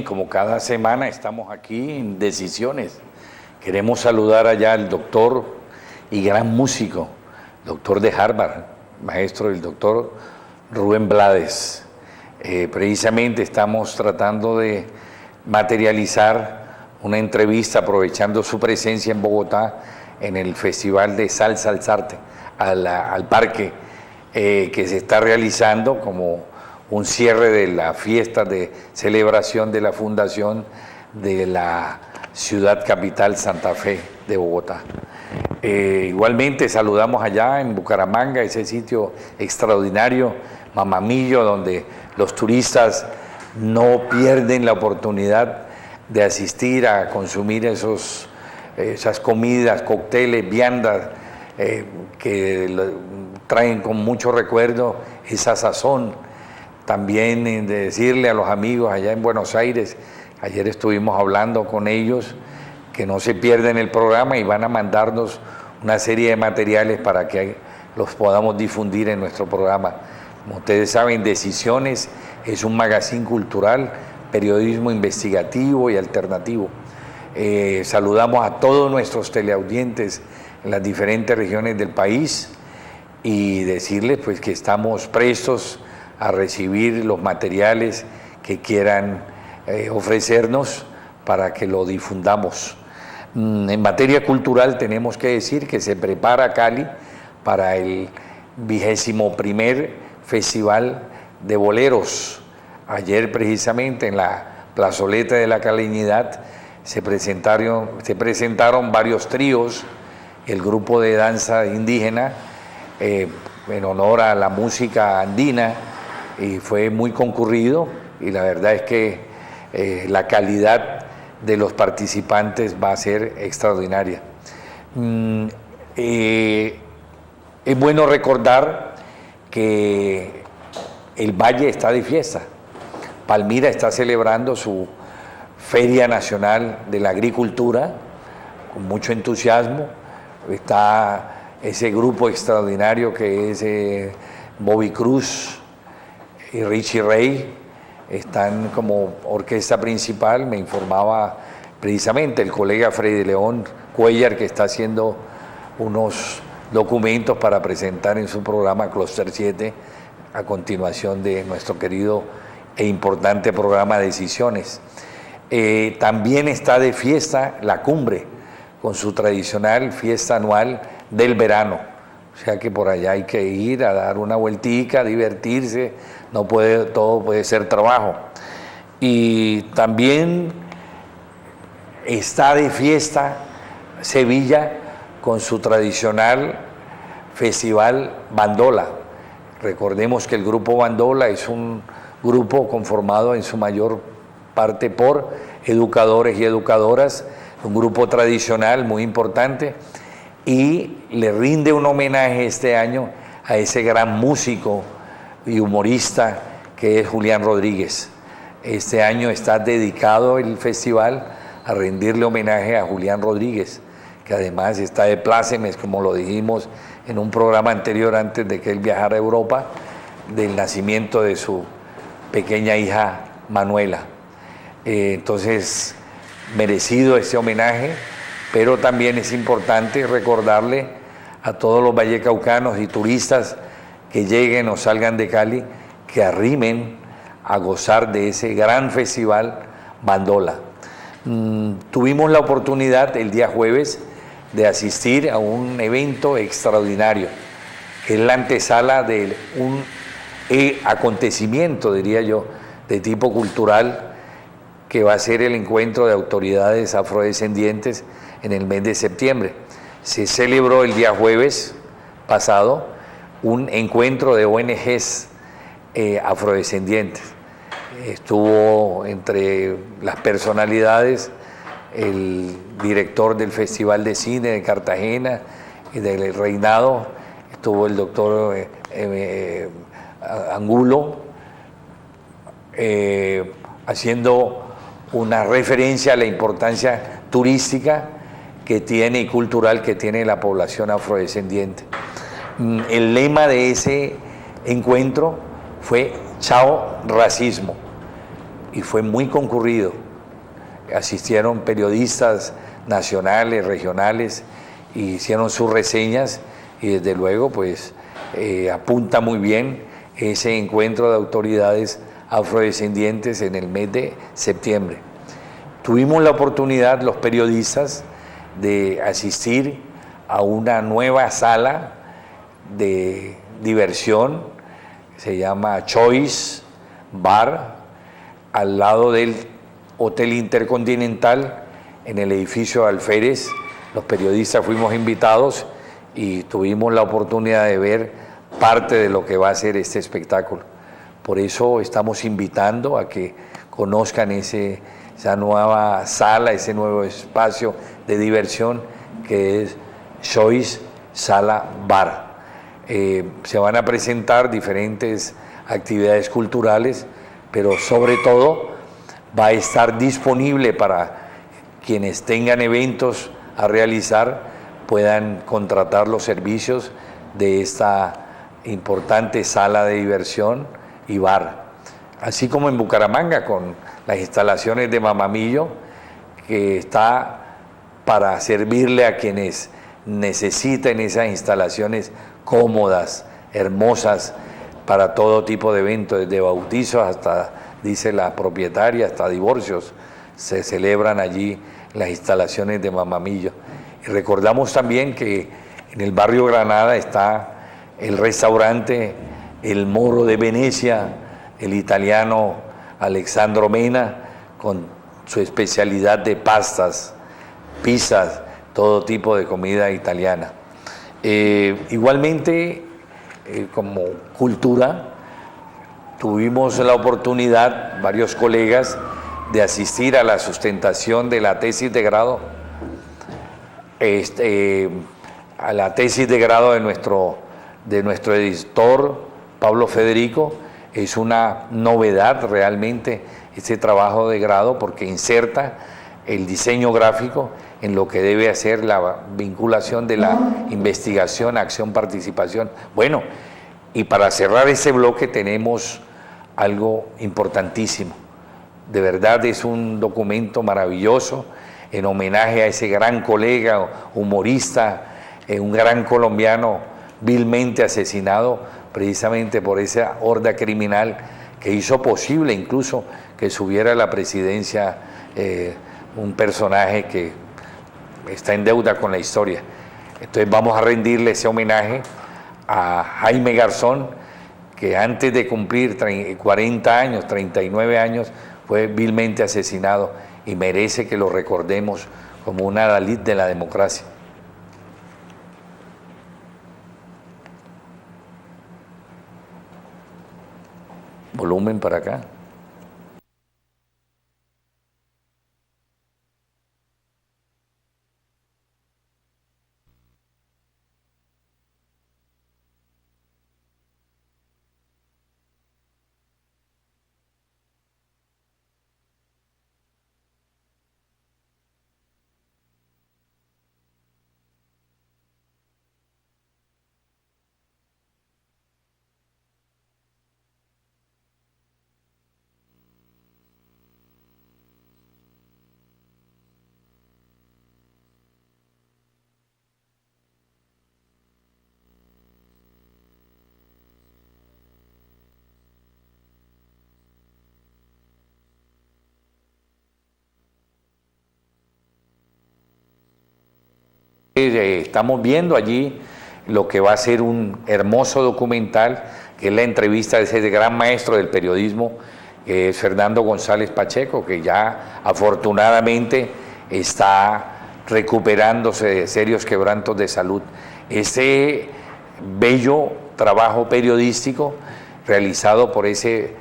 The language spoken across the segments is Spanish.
bien, como cada semana estamos aquí en Decisiones. Queremos saludar allá al doctor y gran músico, doctor de Harvard, maestro del doctor Rubén Blades. Precisamente estamos tratando de materializar una entrevista aprovechando su presencia en Bogotá en el Festival de Salsa al Arte, al parque que se está realizando como un cierre de la fiesta de celebración de la fundación de la ciudad capital Santa Fe de Bogotá. Igualmente saludamos allá en Bucaramanga, ese sitio extraordinario, Mamamillo, donde los turistas no pierden la oportunidad de asistir a consumir esas comidas, cócteles, viandas que traen con mucho recuerdo esa sazón. También de decirle a los amigos allá en Buenos Aires, ayer estuvimos hablando con ellos, que no se pierden el programa y van a mandarnos una serie de materiales para que los podamos difundir en nuestro programa. Como ustedes saben, Decisiones es un magazine cultural, periodismo investigativo y alternativo. Saludamos a todos nuestros teleaudientes en las diferentes regiones del país y decirles pues que estamos prestos a recibir los materiales que quieran ofrecernos para que lo difundamos. En materia cultural tenemos que decir que se prepara Cali para el 21º Festival de Boleros. Ayer precisamente en la plazoleta de la Calinidad se presentaron varios tríos, el grupo de danza indígena en honor a la música andina, y fue muy concurrido y la verdad es que la calidad de los participantes va a ser extraordinaria. Es bueno recordar que el Valle está de fiesta. Palmira está celebrando su Feria Nacional de la Agricultura con mucho entusiasmo. Está ese grupo extraordinario que es Bobby Cruz y Richie Ray, están como orquesta principal. Me informaba precisamente el colega Freddy León Cuellar, que está haciendo unos documentos para presentar en su programa Cluster 7 a continuación de nuestro querido e importante programa Decisiones. También está de fiesta la Cumbre, con su tradicional fiesta anual del verano. O sea que por allá hay que ir a dar una vueltica, a divertirse, todo puede ser trabajo. Y también está de fiesta Sevilla con su tradicional festival Bandola. Recordemos que el grupo Bandola es un grupo conformado en su mayor parte por educadores y educadoras, un grupo tradicional muy importante, y le rinde un homenaje este año a ese gran músico y humorista que es Julián Rodríguez. Este año está dedicado el festival a rendirle homenaje a Julián Rodríguez, que además está de plácemes, como lo dijimos en un programa anterior antes de que él viajara a Europa, del nacimiento de su pequeña hija Manuela. Entonces, merecido este homenaje, pero también es importante recordarle a todos los vallecaucanos y turistas que lleguen o salgan de Cali, que arrimen a gozar de ese gran festival Bandola. Tuvimos la oportunidad el día jueves de asistir a un evento extraordinario, que es la antesala de un acontecimiento, diría yo, de tipo cultural, que va a ser el encuentro de autoridades afrodescendientes en el mes de septiembre. Se celebró el día jueves pasado un encuentro de ONGs afrodescendientes. Estuvo entre las personalidades el director del Festival de Cine de Cartagena y del Reinado, estuvo el doctor Angulo, haciendo una referencia a la importancia turística que tiene y cultural que tiene la población afrodescendiente. El lema de ese encuentro fue Chao Racismo. y fue muy concurrido. Asistieron periodistas nacionales, regionales, y hicieron sus reseñas, y desde luego pues apunta muy bien ese encuentro de autoridades afrodescendientes en el mes de septiembre. Tuvimos la oportunidad, los periodistas, de asistir a una nueva sala de diversión, se llama Choice Bar, al lado del Hotel Intercontinental, en el edificio de Alférez. Los periodistas fuimos invitados y tuvimos la oportunidad de ver parte de lo que va a ser este espectáculo. Por eso estamos invitando a que conozcan esa nueva sala, ese nuevo espacio de diversión que es Choice Sala Bar. Se van a presentar diferentes actividades culturales, pero sobre todo va a estar disponible para quienes tengan eventos a realizar, puedan contratar los servicios de esta importante sala de diversión y bar. Así como en Bucaramanga con las instalaciones de Mamamillo, que está para servirle a quienes necesiten esas instalaciones cómodas, hermosas, para todo tipo de eventos, desde bautizos hasta, dice la propietaria, hasta divorcios, se celebran allí las instalaciones de Mamamillo. Y recordamos también que en el barrio Granada está el restaurante El Moro de Venecia, el italiano Alexandro Mena, con su especialidad de pastas, pizzas, todo tipo de comida italiana. Igualmente, como cultura, tuvimos la oportunidad, varios colegas, de asistir a la sustentación de la tesis de grado, a la tesis de grado de nuestro editor Pablo Federico. Es una novedad realmente este trabajo de grado, porque inserta el diseño gráfico en lo que debe hacer la vinculación de la investigación, acción, participación. Bueno, y para cerrar ese bloque tenemos algo importantísimo. De verdad es un documento maravilloso en homenaje a ese gran colega, humorista, un gran colombiano vilmente asesinado precisamente por esa horda criminal que hizo posible incluso que subiera a la presidencia un personaje que está en deuda con la historia. Entonces vamos a rendirle ese homenaje a Jaime Garzón, que antes de cumplir 40 años, 39 años, fue vilmente asesinado y merece que lo recordemos como un adalid de la democracia. Volumen para acá. Estamos viendo allí lo que va a ser un hermoso documental, que es la entrevista de ese gran maestro del periodismo, que es Fernando González Pacheco, que ya afortunadamente está recuperándose de serios quebrantos de salud. Ese bello trabajo periodístico realizado por ese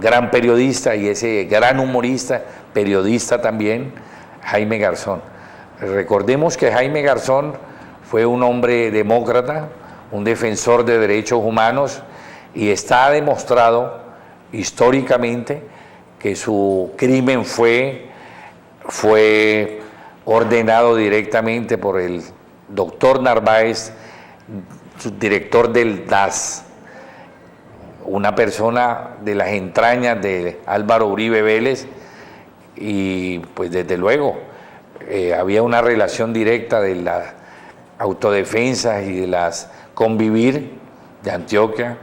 gran periodista y ese gran humorista, periodista también, Jaime Garzón. Recordemos que Jaime Garzón fue un hombre demócrata, un defensor de derechos humanos, y está demostrado históricamente que su crimen fue ordenado directamente por el doctor Narváez, director del DAS, una persona de las entrañas de Álvaro Uribe Vélez, y pues desde luego había una relación directa de las autodefensas y de las convivir de Antioquia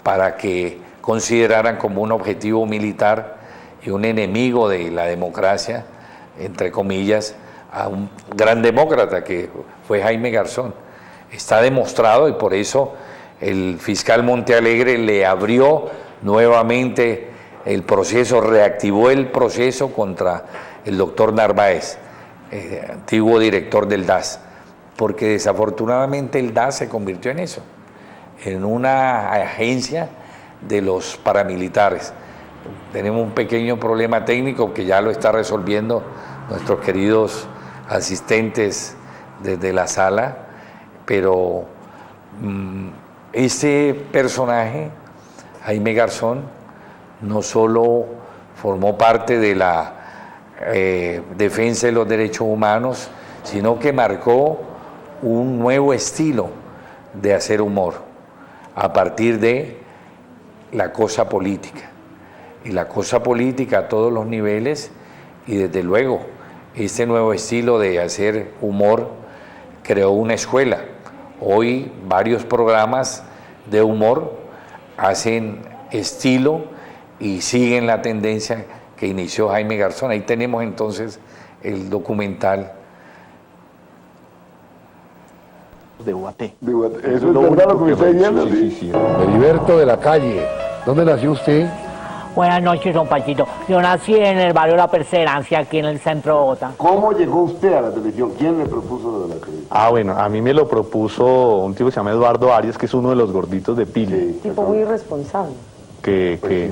para que consideraran como un objetivo militar y un enemigo de la democracia, entre comillas, a un gran demócrata que fue Jaime Garzón. Está demostrado, y por eso el fiscal Montealegre le abrió nuevamente el proceso, reactivó el proceso contra el doctor Narváez, antiguo director del DAS, porque desafortunadamente el DAS se convirtió en eso, en una agencia de los paramilitares. Tenemos un pequeño problema técnico que ya lo está resolviendo nuestros queridos asistentes desde la sala, pero ese personaje, Jaime Garzón, no solo formó parte de la defensa de los derechos humanos, sino que marcó un nuevo estilo de hacer humor a partir de la cosa política. Y la cosa política a todos los niveles, y desde luego este nuevo estilo de hacer humor creó una escuela. Hoy varios programas de humor hacen estilo y siguen la tendencia que inició Jaime Garzón. Ahí tenemos entonces el documental. De Guaté. Eso es verdad lo que me está diciendo. Sí. Heriberto de la Calle. ¿Dónde nació usted? Buenas noches, don Pachito. Yo nací en el barrio La Perseverancia, aquí en el centro de Bogotá. ¿Cómo llegó usted a la televisión? ¿Quién le propuso lo de la televisión? Bueno, a mí me lo propuso un tipo que se llama Eduardo Arias, que es uno de los gorditos de Pili. Sí, Tipo muy irresponsable. Que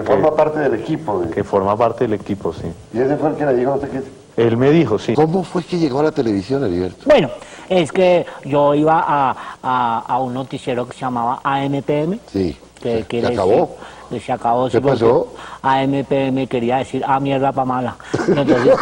forma parte del equipo. que forma parte del equipo, sí. ¿Y ese fue el que le dijo a usted que...? Él me dijo, sí. ¿Cómo fue que llegó a la televisión, Heriberto? Bueno, es que yo iba a un noticiero que se llamaba AMPM. Sí. Que ¿Se quiere acabó? decir que se acabó. ¿Qué sí, porque pasó? AMPM quería decir mierda pa' mala. Entonces,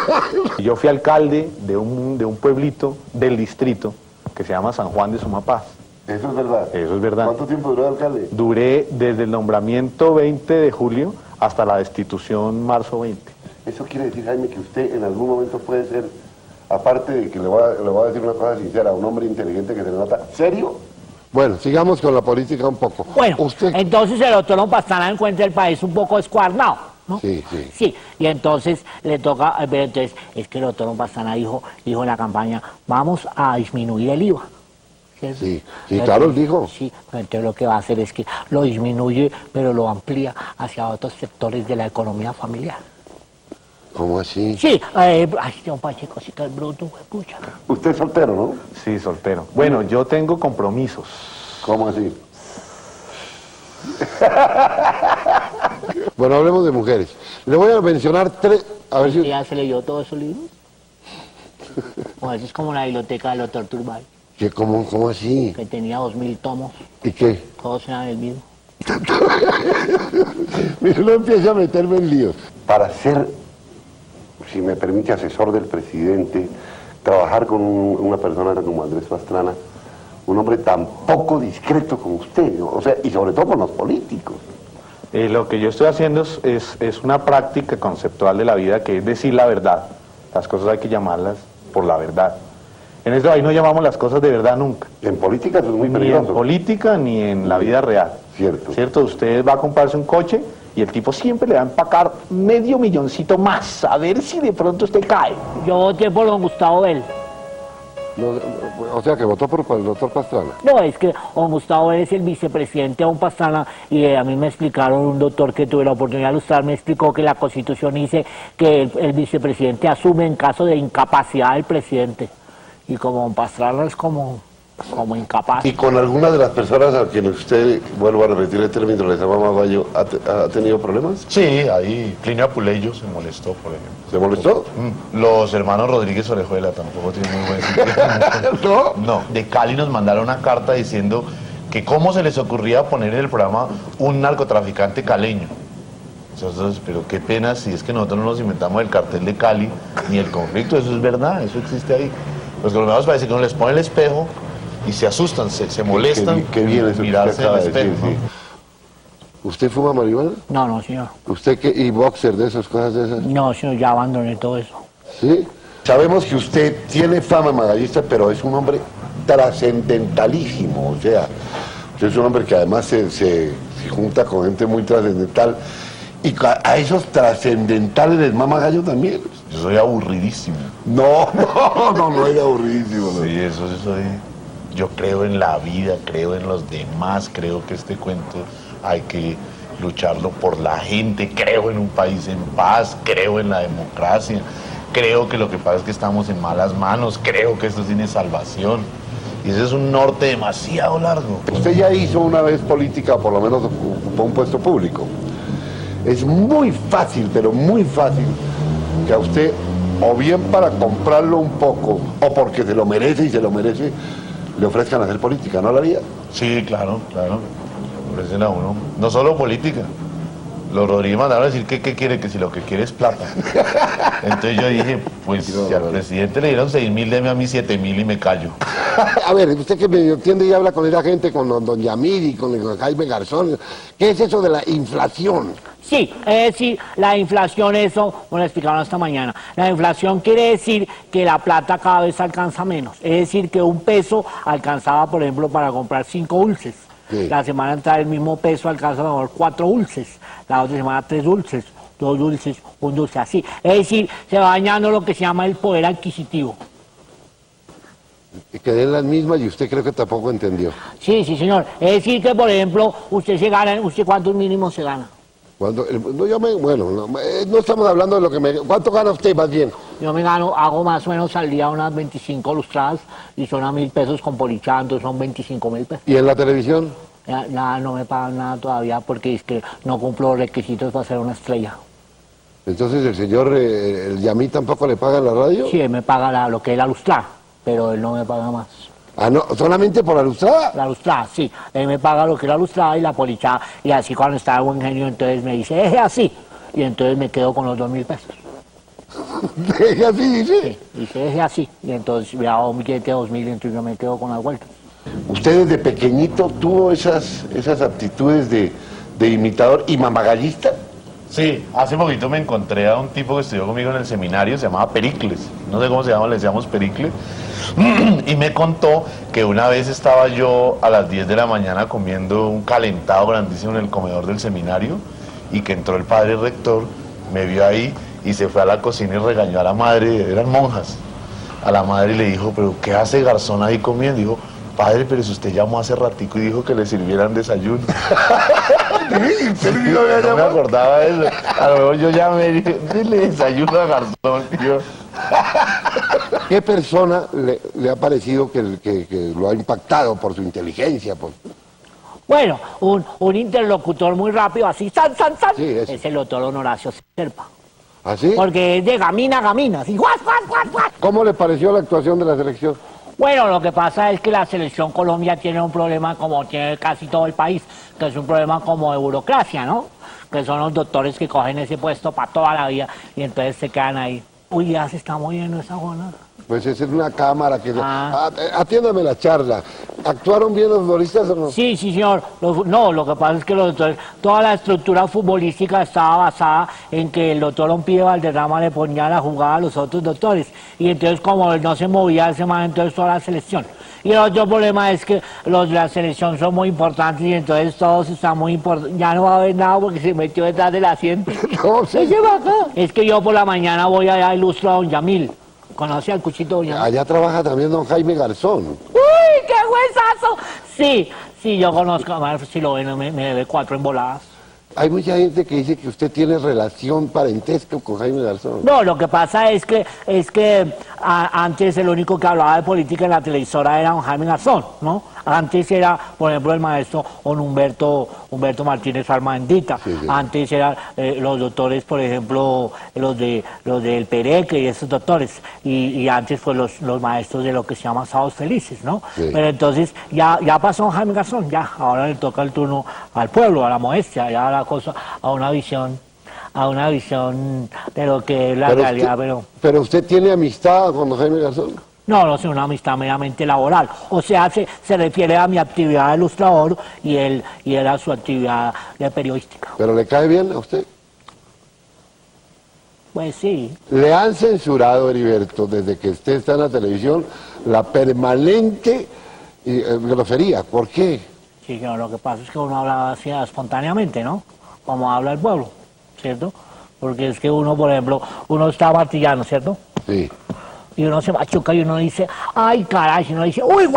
Yo fui alcalde de un pueblito del distrito que se llama San Juan de Sumapaz. Eso es verdad. Eso es verdad. ¿Cuánto tiempo duró de alcalde? Duré desde el nombramiento 20 de julio hasta la destitución marzo 20. Eso quiere decir, Jaime, que usted en algún momento puede ser, aparte de que le voy a decir una cosa sincera, un hombre inteligente que se le nota, ¿serio? Bueno, sigamos con la política un poco. bueno, ¿Usted? entonces el doctor Pastrana encuentra el país un poco escuadrado, ¿no? Sí, sí. Sí, y entonces le toca, pero entonces es que el doctor Pastrana dijo en la campaña, vamos a disminuir el IVA. ¿Cierto? Sí, claro, él dijo. Sí, pero entonces lo que va a hacer es que lo disminuye, pero lo amplía hacia otros sectores de la economía familiar. ¿Cómo así? Sí, ay, don Pacheco, sí que es bruto, pucha. Usted es soltero, ¿no? Sí, soltero. Bueno, yo tengo compromisos. ¿Cómo así? Bueno, hablemos de mujeres. Le voy a mencionar tres... A ver si... ¿Ya se leyó todos esos libros? O eso es como la biblioteca del doctor Turbay, ¿Cómo así? que tenía 2000 tomos, ¿Y qué? todos eran el mismo. Mire, no empiece a meterme en líos. Para ser, si me permite, asesor del presidente, trabajar con una persona como Andrés Pastrana, un hombre tan poco discreto como usted, ¿no? O sea, y sobre todo con los políticos. Lo que yo estoy haciendo es una práctica conceptual de la vida, que es decir la verdad. Las cosas hay que llamarlas por la verdad. En este país no llamamos las cosas de verdad nunca. En política eso es muy Ni en peligroso. política ni en la vida real. Cierto. ¿Cierto? Usted va a comprarse un coche y el tipo siempre le va a empacar medio milloncito más, a ver si de pronto usted cae. Yo voté por don Gustavo Bell. O sea, que votó por el doctor Pastrana. No, es que don Gustavo Bell es el vicepresidente de don Pastrana y a mí me explicaron, un doctor que tuve la oportunidad de ilustrar, me explicó que la Constitución dice que el vicepresidente asume en caso de incapacidad del presidente. Y como don Pastrana es como incapaz. ¿Y con alguna de las personas a quienes usted, vuelvo a repetir el término, les llama Maguayo, ha tenido problemas? Sí, ahí Plinio Apuleyo se molestó, por ejemplo. ¿Se molestó? Los hermanos Rodríguez Orejuela tampoco tienen muy buen sentido. No, de Cali nos mandaron una carta diciendo que cómo se les ocurría poner en el programa un narcotraficante caleño. Entonces, pero qué pena si es que nosotros no nos inventamos el cartel de Cali ni el conflicto, eso es verdad, eso existe ahí. Los colombianos parece que uno les pone el espejo y se asustan, se molestan Qué bien eso que mirarse usted acaba al de decir, espejo. sí. ¿Usted fuma marihuana? No, no, señor. ¿Usted qué? ¿Y boxer de esas cosas de esas? No, señor, ya abandoné todo eso. ¿Sí? Sabemos que usted tiene fama magallista, pero es un hombre trascendentalísimo. O sea, usted es un hombre que además se junta con gente muy trascendental. Y a esos trascendentales les mama gallo también. Yo soy aburridísimo. No es aburridísimo. ¿No? Sí, eso soy. Yo creo en la vida, creo en los demás, creo que este cuento hay que lucharlo por la gente, creo en un país en paz, creo en la democracia, creo que lo que pasa es que estamos en malas manos, creo que esto tiene salvación. Y ese es un norte demasiado largo. Usted ya hizo una vez política, por lo menos ocupó un puesto público. Es muy fácil, pero muy fácil, que a usted, o bien para comprarlo un poco, o porque se lo merece y se lo merece, le ofrezcan hacer política, ¿no lo haría? Sí, claro. Ofrecen a uno. No solo política. Los Rodríguez mandaron a decir que qué quiere, que si lo que quiere es plata. Entonces yo dije, pues si al presidente le dieron 6.000, deme a mí 7.000 y me callo. A ver, usted que me entiende y habla con esa gente, con don Yamil y con Jaime Garzón, ¿qué es eso de la inflación? Sí, es decir, la inflación, eso, me lo explicaron esta mañana. La inflación quiere decir que la plata cada vez alcanza menos. Es decir, que un peso alcanzaba, por ejemplo, para comprar 5 dulces. Sí. La semana entrada el mismo peso alcanza a lo mejor 4 dulces. La otra semana 3 dulces, 2 dulces, 1 dulce, así. Es decir, se va dañando lo que se llama el poder adquisitivo. Que den las mismas y usted creo que tampoco entendió. Sí, señor. Es decir, que, por ejemplo, usted ¿cuántos mínimos se gana? Cuando, no estamos hablando de lo que me... ¿Cuánto gana usted más bien? Yo hago más o menos al día unas 25 lustradas y son a 1.000 pesos con polichando, son 25.000 pesos. ¿Y en la televisión? Nada, no me pagan nada todavía porque es que no cumplo los requisitos para ser una estrella. Entonces el señor, el Yamí tampoco le paga en la radio. Sí, él me paga lo que es la lustrada, pero él no me paga más. Ah, no, solamente por la lustrada. La lustrada, sí. Él me paga lo que es la lustrada y la polichada. Y así cuando está de buen genio, entonces me dice, deje así. Y entonces me quedo con los 2.000 pesos. ¿Deje así, dice? Sí, dice, deje así. Y entonces me hago un billete de 2.000 y entonces yo me quedo con las vueltas. ¿Usted desde pequeñito tuvo esas aptitudes de imitador y mamagallista? Sí, hace poquito me encontré a un tipo que estudió conmigo en el seminario, se llamaba Pericles, no sé cómo se llama, le decíamos Pericles, y me contó que una vez estaba yo a las 10 de la mañana comiendo un calentado grandísimo en el comedor del seminario, y que entró el padre rector, me vio ahí y se fue a la cocina y regañó a la madre, eran monjas, a la madre y le dijo, pero ¿qué hace Garzón ahí comiendo? Dijo, padre, pero si usted llamó hace ratico y dijo que le sirvieran desayuno. No me acordaba de eso. A lo mejor yo llamé y dije, dile desayuno a Garzón, tío. ¿Qué persona le ha parecido que lo ha impactado por su inteligencia? Bueno, un interlocutor muy rápido, así, ¡san! Sí, es el doctor Honoracio Serpa. ¿Ah, sí? Porque es de gamina, así, ¡guas! ¿Cómo le pareció la actuación de la selección? Bueno, lo que pasa es que la selección Colombia tiene un problema como tiene casi todo el país, que es un problema como de burocracia, ¿no? Que son los doctores que cogen ese puesto para toda la vida y entonces se quedan ahí. Uy, ya se está moviendo esa zona. Pues esa es una cámara que... Atiéndame la charla. ¿Actuaron bien los futbolistas o no? Sí, señor. No, lo que pasa es que los doctores, toda la estructura futbolística estaba basada en que el doctor Ompide Valderrama le ponía la jugada a los otros doctores. Y entonces como él no se movía ese man, entonces toda la selección. Y el otro problema es que los de la selección son muy importantes y entonces todos están muy importantes. Ya no va a haber nada porque se metió detrás del asiento. ¿Cómo se lleva acá? Es que yo por la mañana voy allá a ilustro a don Yamil. ¿Conoce al cuchito don Yamil? Allá trabaja también don Jaime Garzón. ¡Uy, qué huesazo! Sí, yo conozco, a ver si lo ven, me debe 4 emboladas. Hay mucha gente que dice que usted tiene relación parentesco con Jaime Garzón. No, lo que pasa es que antes el único que hablaba de política en la televisora era don Jaime Garzón, ¿no? Antes era, por ejemplo, el maestro don Humberto Martínez Almandita. Sí. Antes eran los doctores, por ejemplo, los del Pereque y esos doctores. Y antes fue los maestros de lo que se llama Sábados Felices, ¿no? Sí. Pero entonces ya pasó don Jaime Garzón, ya. Ahora le toca el turno al pueblo, a la modestia, ya la cosa, a una visión de lo que es la realidad. Pero usted tiene amistad con don Jaime Garzón. No, no, es una amistad meramente laboral. O sea, se refiere a mi actividad de ilustrador y él a su actividad de periodística. ¿Pero le cae bien a usted? Pues sí. Le han censurado, Heriberto, desde que usted está en la televisión, la permanente grosería. ¿Por qué? Sí, señor, lo que pasa es que uno habla así espontáneamente, ¿no? Como habla el pueblo, ¿cierto? Porque es que uno, por ejemplo, uno está martillando, ¿cierto? Sí. Y uno se machuca y uno dice, ay, caray, y uno dice, uy,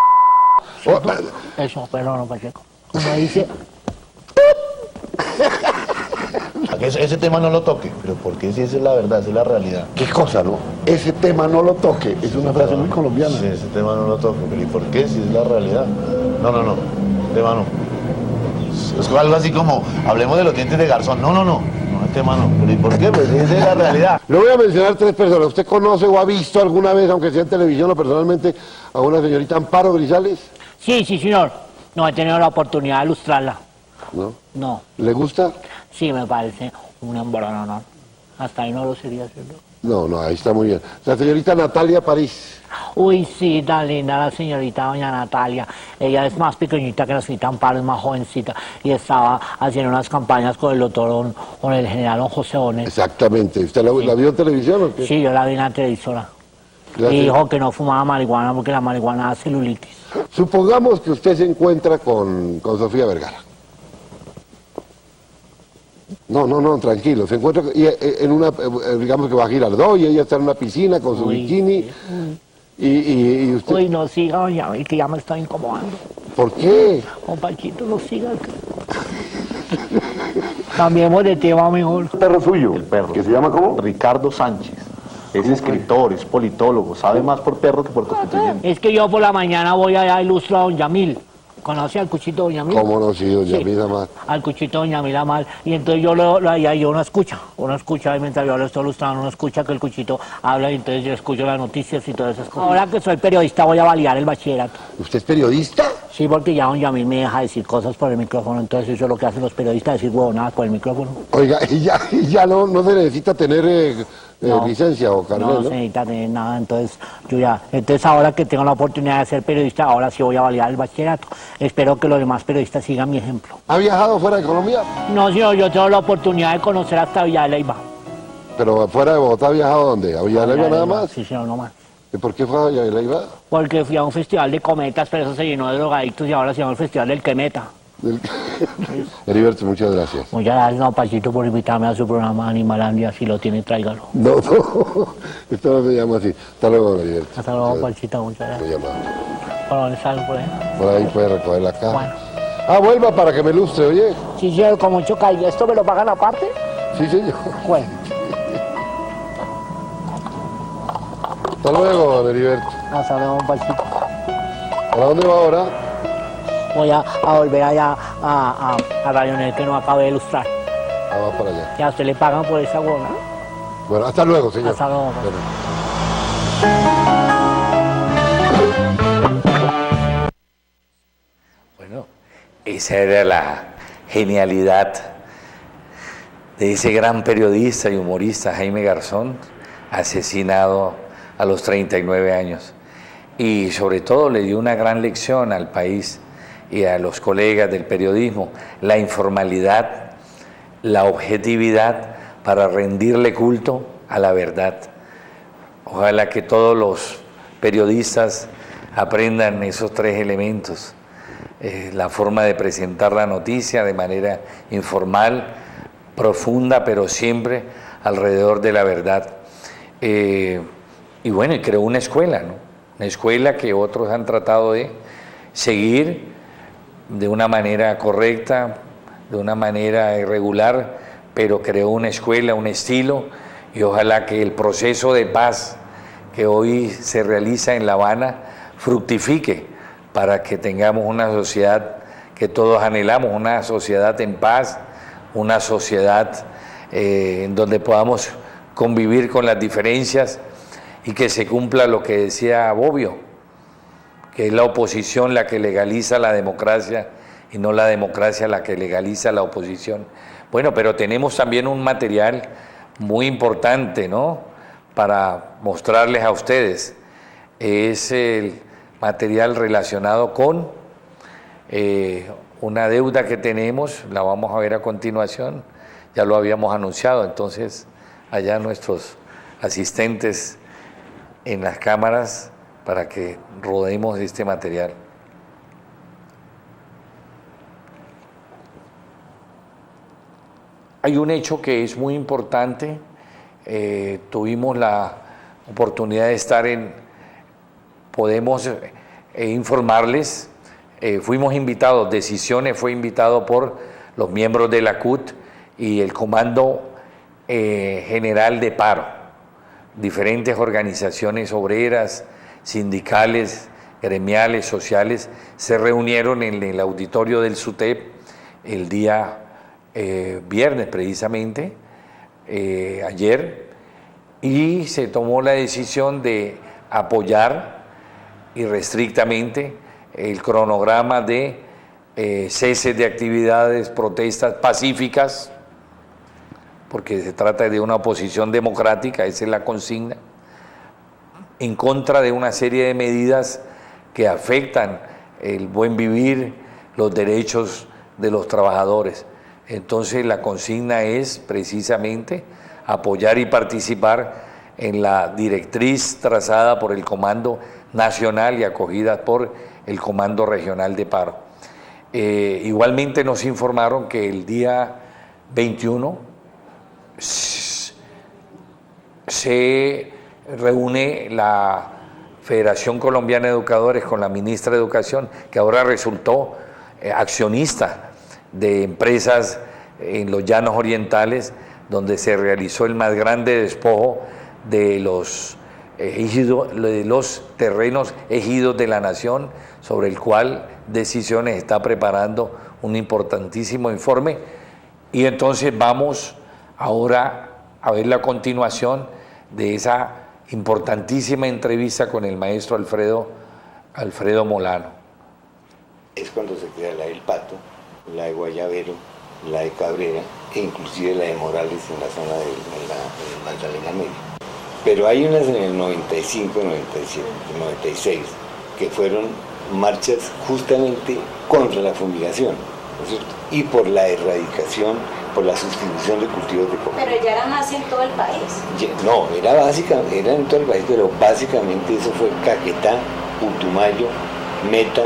eso, perdón, Pacheco. Uno dice, Ese tema no lo toque, pero porque si esa es la verdad, esa es la realidad. ¿Qué cosa, no? Ese tema no lo toque. Es una frase muy colombiana. Sí, ese tema no lo toque, pero ¿y por qué? Si es la realidad. No, tema no. Es algo así como, hablemos de los dientes de garzón. No, el tema no. ¿Pero y por qué? Pues esa es la realidad. Le voy a mencionar 3 personas. ¿Usted conoce o ha visto alguna vez, aunque sea en televisión o personalmente, a una señorita Amparo Grisales? sí, señor. No he tenido la oportunidad de ilustrarla. ¿No? No, ¿Le gusta? sí, me parece un embolón, no. Hasta ahí no lo sería, ¿cierto? No, ahí está muy bien. La señorita Natalia París. Uy, sí, tan linda la señorita doña Natalia. Ella es más pequeñita que la señorita Amparo, es más jovencita. Y estaba haciendo unas campañas con el doctor, con el general don José Bonet. Exactamente. ¿Usted la vio en televisión o qué? Sí, yo la vi en la televisora. Gracias. Y dijo que no fumaba marihuana porque la marihuana da celulitis. Supongamos que usted se encuentra con Sofía Vergara. No, tranquilo. Se encuentra en una, digamos que va a Girardot y ella está en una piscina con su Uy, bikini. Y usted... Uy, no siga, doña, que ya me está incomodando. ¿Por qué? Pachito, no siga. Cambiemos de tema mejor. ¿El perro suyo? El perro. ¿Que se llama cómo? Ricardo Sánchez. Es escritor, es politólogo, sabe más por perro que por constituyente. Es que yo por la mañana voy allá a ilustrar a don Yamil. ¿Conoce al Cuchito Doña Mil? ¿Cómo no? Sí, doña Sí. Mila más. Al Cuchito Doña Mil Amal. Y entonces yo uno escucha, y mientras yo lo estoy ilustrando, uno escucha que el Cuchito habla y entonces yo escucho las noticias y todas esas cosas. Ahora que soy periodista voy a validar el bachillerato. ¿Usted es periodista? Sí, porque ya don Yamil me deja decir cosas por el micrófono, entonces eso es lo que hacen los periodistas, decir huevonadas por el micrófono. Oiga, y ya no se necesita tener No. licencia o carnet, No ¿no? se necesita tener nada, entonces ahora que tengo la oportunidad de ser periodista, ahora sí voy a validar el bachillerato. Espero que los demás periodistas sigan mi ejemplo. ¿Ha viajado fuera de Colombia? No, señor, yo tengo la oportunidad de conocer hasta Villa de Leyva. Pero fuera de Bogotá, ¿ha viajado dónde? ¿A Villa de Leyva nada más? Sí, señor, no más. ¿Y por qué fue a Villa de Leyva? Porque fui a un festival de cometas, pero eso se llenó de drogadictos y ahora se llama el Festival del Quemeta. Heriberto, muchas gracias. Muchas gracias, don Pachito, por invitarme a su programa Animalandia. Si lo tiene, tráigalo. No, esto no se llama así. Hasta luego, don Heriberto. Hasta luego, Pachito, muchas Me gracias. llama. ¿Por dónde salen por ahí? Por ahí puede recoger la caja. Bueno. Ah, vuelva para que me ilustre, oye. Sí, señor, con mucho cariño. ¿Esto me lo pagan aparte? Sí, señor. Bueno. Hasta luego, don Heriberto. Hasta luego, Pachito. ¿Para dónde va ahora? Voy a volver allá a Rayonel, que no acabé de ilustrar. Ah, va para allá. ¿Y a usted le pagan por esa huevona? Bueno, hasta luego, señor. Hasta luego. Bueno. Bueno, esa era la genialidad de ese gran periodista y humorista Jaime Garzón, asesinado a los 39 años. Y sobre todo le dio una gran lección al país y a los colegas del periodismo, la informalidad, la objetividad para rendirle culto a la verdad. Ojalá que todos los periodistas aprendan esos 3 elementos. La forma de presentar la noticia de manera informal, profunda, pero siempre alrededor de la verdad. Y bueno, y creó una escuela, ¿no? Una escuela que otros han tratado de seguir de una manera correcta, de una manera irregular, pero creó una escuela, un estilo, y ojalá que el proceso de paz que hoy se realiza en La Habana fructifique para que tengamos una sociedad que todos anhelamos, una sociedad en paz, una sociedad en donde podamos convivir con las diferencias y que se cumpla lo que decía Bobbio, que es la oposición la que legaliza la democracia y no la democracia la que legaliza la oposición. Bueno, pero tenemos también un material muy importante, ¿no?, para mostrarles a ustedes. es el material relacionado con una deuda que tenemos, la vamos a ver a continuación, ya lo habíamos anunciado, entonces allá nuestros asistentes en las cámaras para que rodemos este material. Hay un hecho que es muy importante, tuvimos la oportunidad de estar podemos informarles, fuimos invitados, Decisiones fue invitado por los miembros de la CUT y el Comando General de Paro, diferentes organizaciones obreras, sindicales, gremiales, sociales, se reunieron en el auditorio del SUTEP el día viernes precisamente, ayer, y se tomó la decisión de apoyar irrestrictamente el cronograma de cese de actividades, protestas pacíficas, porque se trata de una oposición democrática, esa es la consigna, en contra de una serie de medidas que afectan el buen vivir, los derechos de los trabajadores. Entonces la consigna es precisamente apoyar y participar en la directriz trazada por el Comando Nacional y acogida por el Comando Regional de Paro. Igualmente nos informaron que el día 21 se reúne la Federación Colombiana de Educadores con la ministra de Educación, que ahora resultó accionista de empresas en los Llanos Orientales, donde se realizó el más grande despojo de los terrenos ejidos de la nación, sobre el cual Decisiones está preparando un importantísimo informe. Y entonces vamos ahora a ver la continuación de esa importantísima entrevista con el maestro Alfredo Molano. Es cuando se crea la del Pato, la de Guayabero, la de Cabrera e inclusive la de Morales en la zona de la Magdalena Media. Pero hay unas en el 95, 97, 96 que fueron marchas justamente contra la fumigación, ¿no es cierto? Y por la erradicación, por la sustitución de cultivos de coca. Pero ya era más en todo el país. No, era en todo el país, pero básicamente eso fue Caquetá, Putumayo, Meta,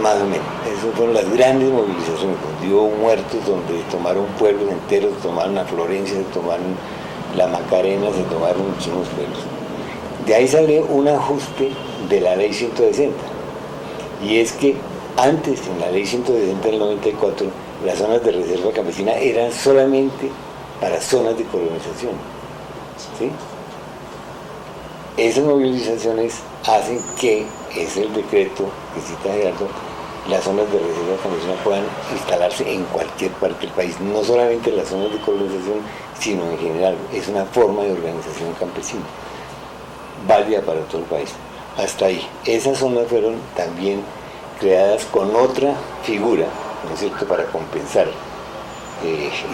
más o menos. Esas fueron las grandes movilizaciones, donde hubo muertos, donde tomaron pueblos enteros, tomaron a Florencia, se tomaron la Macarena, se tomaron muchísimos pueblos. De ahí sale un ajuste de la ley 160, y es que antes, en la ley 160 del 94, las zonas de reserva campesina eran solamente para zonas de colonización, ¿sí? Esas movilizaciones hacen que, es el decreto que cita Gerardo, las zonas de reserva campesina puedan instalarse en cualquier parte del país, no solamente en las zonas de colonización, sino en general. Es una forma de organización campesina, válida para todo el país. Hasta ahí. Esas zonas fueron también creadas con otra figura, ¿no es cierto?, para compensar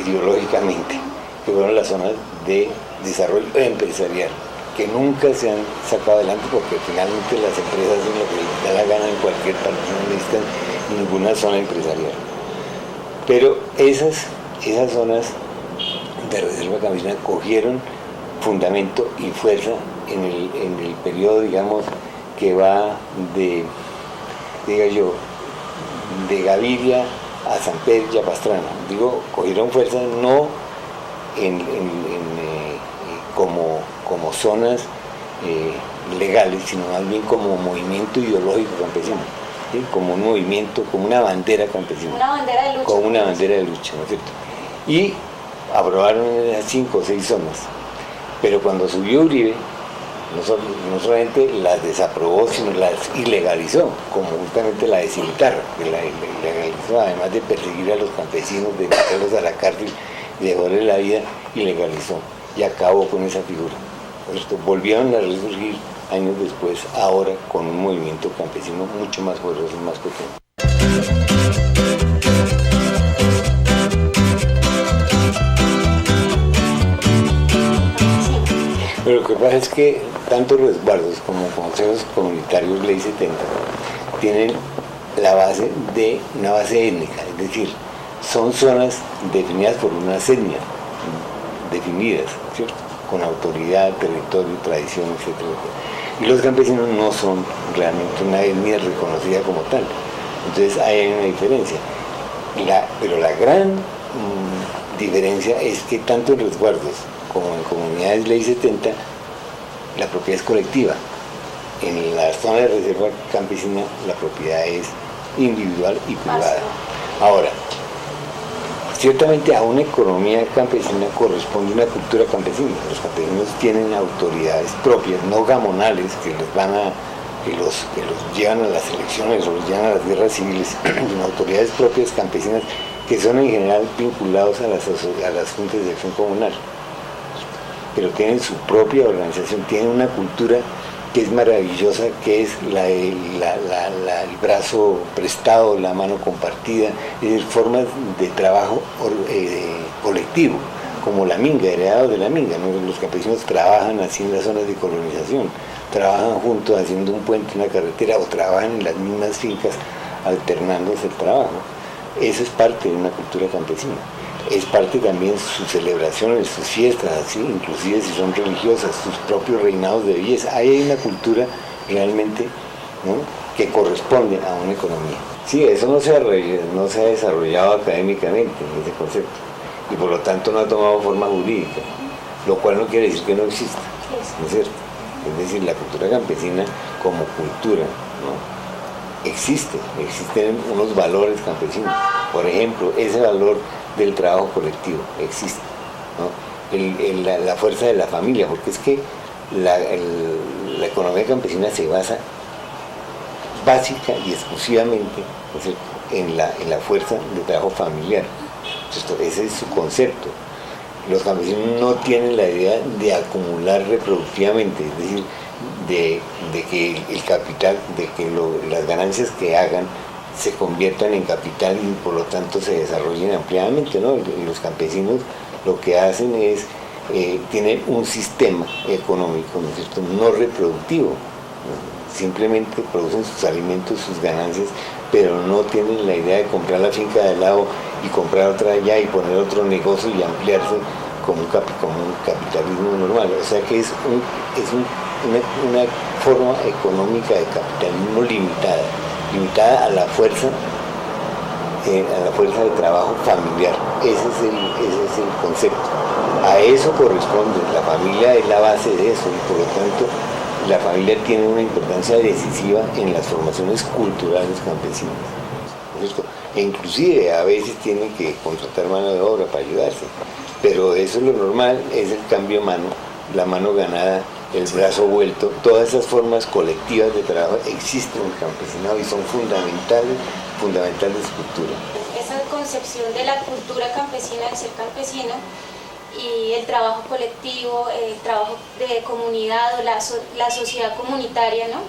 ideológicamente, que fueron las zonas de desarrollo empresarial, que nunca se han sacado adelante porque finalmente las empresas hacen lo que les da la gana en cualquier parte, no necesitan ninguna zona empresarial. Pero esas zonas de reserva campesina cogieron fundamento y fuerza en el periodo, digamos, que va de Gaviria a San Pedro y a Pastrana. Digo, cogieron fuerza no como zonas legales, sino más bien como movimiento ideológico campesino, ¿sí? Como un movimiento, como una bandera campesina. Una bandera de lucha. Como una bandera de lucha, ¿no es cierto? Y aprobaron esas 5 o 6 zonas. Pero cuando subió Uribe, no solamente las desaprobó, sino las ilegalizó, como justamente la de Cimitarra, que la ilegalizó, además de perseguir a los campesinos, de meterlos a la cárcel, de joderles la vida, ilegalizó y acabó con esa figura. Volvieron a resurgir años después, ahora con un movimiento campesino mucho más poderoso y más potente. Pero lo que pasa es que tanto resguardos como consejos comunitarios Ley 70 tienen la base de una base étnica, es decir, son zonas definidas por unas etnias definidas, ¿cierto? Con autoridad, territorio, tradición, etcétera. Y los campesinos no son realmente una etnia reconocida como tal. Entonces hay una diferencia. Pero la gran diferencia es que tanto en resguardos como en comunidades Ley 70, la propiedad es colectiva. En la zona de reserva campesina la propiedad es individual y privada. Ahora, ciertamente a una economía campesina corresponde una cultura campesina. Los campesinos tienen autoridades propias, no gamonales, que los llevan a las elecciones o los llevan a las guerras civiles, sino autoridades propias campesinas que son en general vinculados a las juntas de acción comunal. Pero tienen su propia organización, tienen una cultura que es maravillosa, que es el brazo prestado, la mano compartida, es decir, formas de trabajo colectivo, como la minga, heredado de la minga, ¿no? Los campesinos trabajan así en las zonas de colonización, trabajan juntos haciendo un puente, una carretera, o trabajan en las mismas fincas alternándose el trabajo. Eso es parte de una cultura campesina. Es parte también de sus celebraciones, sus fiestas, así, inclusive si son religiosas, sus propios reinados de belleza. Ahí hay una cultura realmente, ¿no?, que corresponde a una economía. Sí, eso no se ha desarrollado académicamente, ese concepto, y por lo tanto no ha tomado forma jurídica, lo cual no quiere decir que no exista, ¿no es cierto? Es decir, la cultura campesina como cultura, ¿no?, existen unos valores campesinos. Por ejemplo, ese valor del trabajo colectivo existe, ¿no? La fuerza de la familia, porque es que la economía campesina se basa básica y exclusivamente, ¿no es cierto?, en la fuerza de trabajo familiar. Ese es su concepto. Los campesinos no tienen la idea de acumular reproductivamente, es decir, de que el capital, de que las ganancias que hagan se conviertan en capital y por lo tanto se desarrollen ampliamente, ¿no? Los campesinos lo que hacen es, tienen un sistema económico, ¿no es cierto?, no reproductivo, ¿no? Simplemente producen sus alimentos, sus ganancias, pero no tienen la idea de comprar la finca de al lado y comprar otra allá y poner otro negocio y ampliarse como un capitalismo normal. O sea que es una forma económica de capitalismo limitada a la fuerza de trabajo familiar. Ese es el concepto. A eso corresponde, la familia es la base de eso y por lo tanto la familia tiene una importancia decisiva en las formaciones culturales campesinas. E inclusive a veces tienen que contratar mano de obra para ayudarse, pero eso es lo normal, es el cambio mano, la mano ganada, el brazo vuelto. Todas esas formas colectivas de trabajo existen en el campesinado y son fundamentales de su cultura. Esa concepción de la cultura campesina, del ser campesino, y el trabajo colectivo, el trabajo de comunidad o la sociedad comunitaria, ¿no?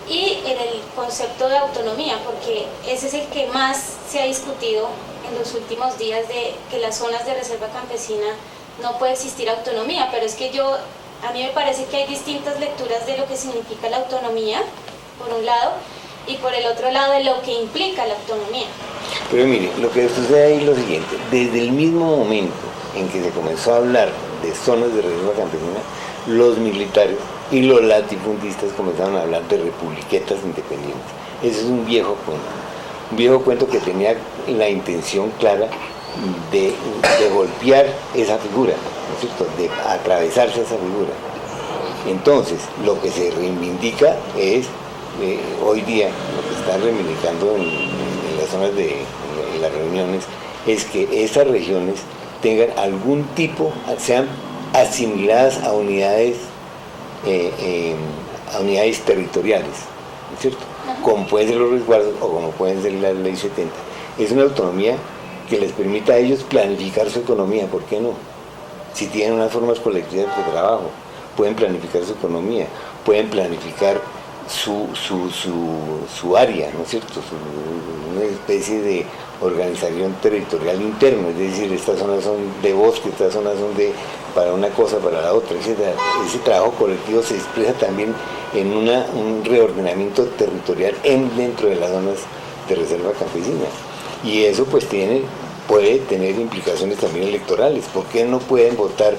Y el concepto de autonomía, porque ese es el que más se ha discutido en los últimos días, de que las zonas de reserva campesina no puede existir autonomía, pero es que a mí me parece que hay distintas lecturas de lo que significa la autonomía, por un lado, y por el otro lado de lo que implica la autonomía. Pero mire, lo que sucede ahí es lo siguiente: desde el mismo momento en que se comenzó a hablar de zonas de reserva campesina, los militares y los latifundistas comenzaron a hablar de republiquetas independientes. Ese es un viejo cuento que tenía la intención clara de golpear esa figura, ¿no es cierto?, de atravesarse esa figura. Entonces, lo que se reivindica es, hoy día, lo que están reivindicando en las zonas en las reuniones, es que esas regiones tengan algún tipo, sean asimiladas a unidades territoriales, ¿no es cierto?, como pueden ser los resguardos o como pueden ser la Ley 70. Es una autonomía que les permita a ellos planificar su economía. ¿Por qué no? Si tienen unas formas colectivas de trabajo, pueden planificar su economía, pueden planificar su área, ¿no es cierto?, una especie de organización territorial interna, es decir, estas zonas son de bosque, estas zonas son para una cosa, para la otra, etc. Ese trabajo colectivo se expresa también en un reordenamiento territorial dentro de las zonas de reserva campesina. Y eso pues puede tener implicaciones también electorales. ¿Por qué no pueden votar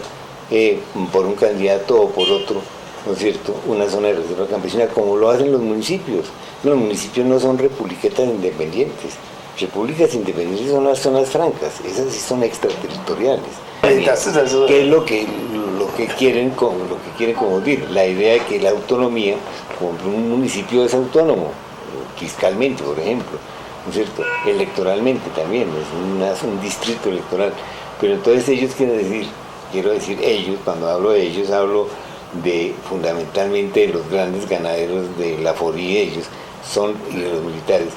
por un candidato o por otro, ¿no es cierto?, una zona de reserva campesina, como lo hacen los municipios? Los municipios no son republiquetas independientes. Repúblicas independientes son las zonas francas, esas sí son extraterritoriales. ¿Qué es lo que quieren confundir? La idea de que la autonomía, como un municipio es autónomo, fiscalmente, por ejemplo, ¿no es cierto?, electoralmente también, es un distrito electoral. Pero entonces ellos quiero decir ellos, cuando hablo de ellos, hablo fundamentalmente de los grandes ganaderos de la Forí, ellos y de los militares,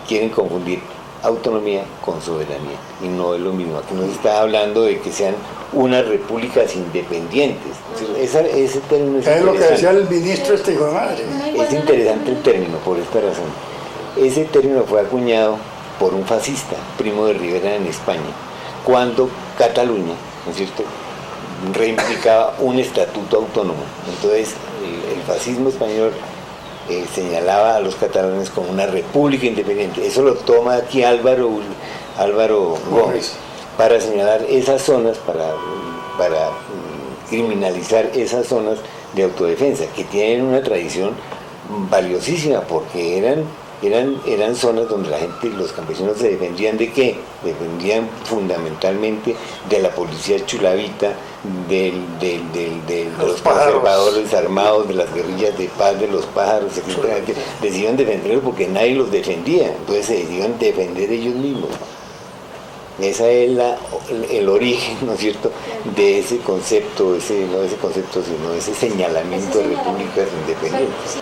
quieren confundir autonomía con soberanía, y no es lo mismo. Aquí no se está hablando de que sean unas repúblicas independientes. Ese término es lo que decía el ministro hijo de madre. Es interesante el término por esta razón. Ese término fue acuñado por un fascista, Primo de Rivera, en España, cuando Cataluña, ¿no es cierto?, reivindicaba un estatuto autónomo. Entonces el fascismo español señalaba a los catalanes como una república independiente. Eso lo toma aquí Álvaro Gómez para señalar esas zonas, para criminalizar esas zonas de autodefensa, que tienen una tradición valiosísima, porque eran zonas donde los campesinos se defendían ¿de qué? Defendían fundamentalmente de la policía chulavita, de los conservadores armados, de las guerrillas de paz, de los pájaros, etc. Decidieron defenderlos porque nadie los defendía, entonces se decidieron defender ellos mismos. Ese es el origen, ¿no es cierto?, de ese concepto, no ese concepto, sino ese señalamiento de repúblicas independientes.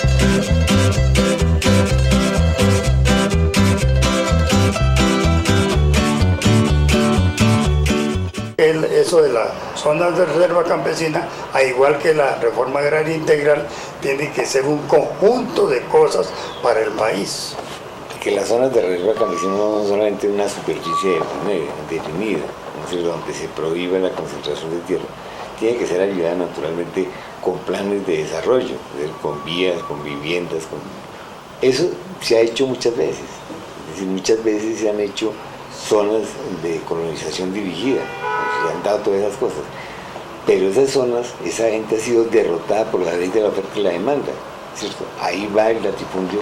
Eso de las zonas de reserva campesina, a igual que la reforma agraria integral, tiene que ser un conjunto de cosas para el país. Que las zonas de reserva campesina no son solamente una superficie definida, donde se prohíbe la concentración de tierra, tiene que ser ayudada naturalmente con planes de desarrollo, con vías, con viviendas. Eso se ha hecho muchas veces, es decir, muchas veces se han hecho zonas de colonización dirigida, se han dado todas esas cosas, pero esas zonas, esa gente ha sido derrotada por la ley de la oferta y la demanda, ¿cierto? Ahí va el latifundio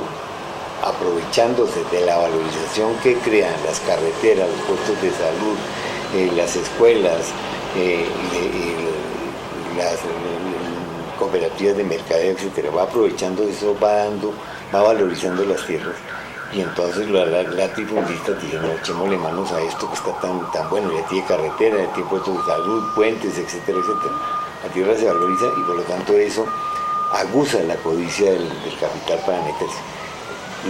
aprovechándose de la valorización que crean las carreteras, los puestos de salud, las escuelas, las cooperativas de mercadeo, etcétera. Va aprovechando eso, va valorizando las tierras. Y entonces los latifundistas dijeron, echémosle manos a esto que está tan bueno, ya tiene carretera, ya tiene puestos de salud, puentes, etcétera, etcétera. La tierra se valoriza y por lo tanto eso aguza la codicia del capital para meterse.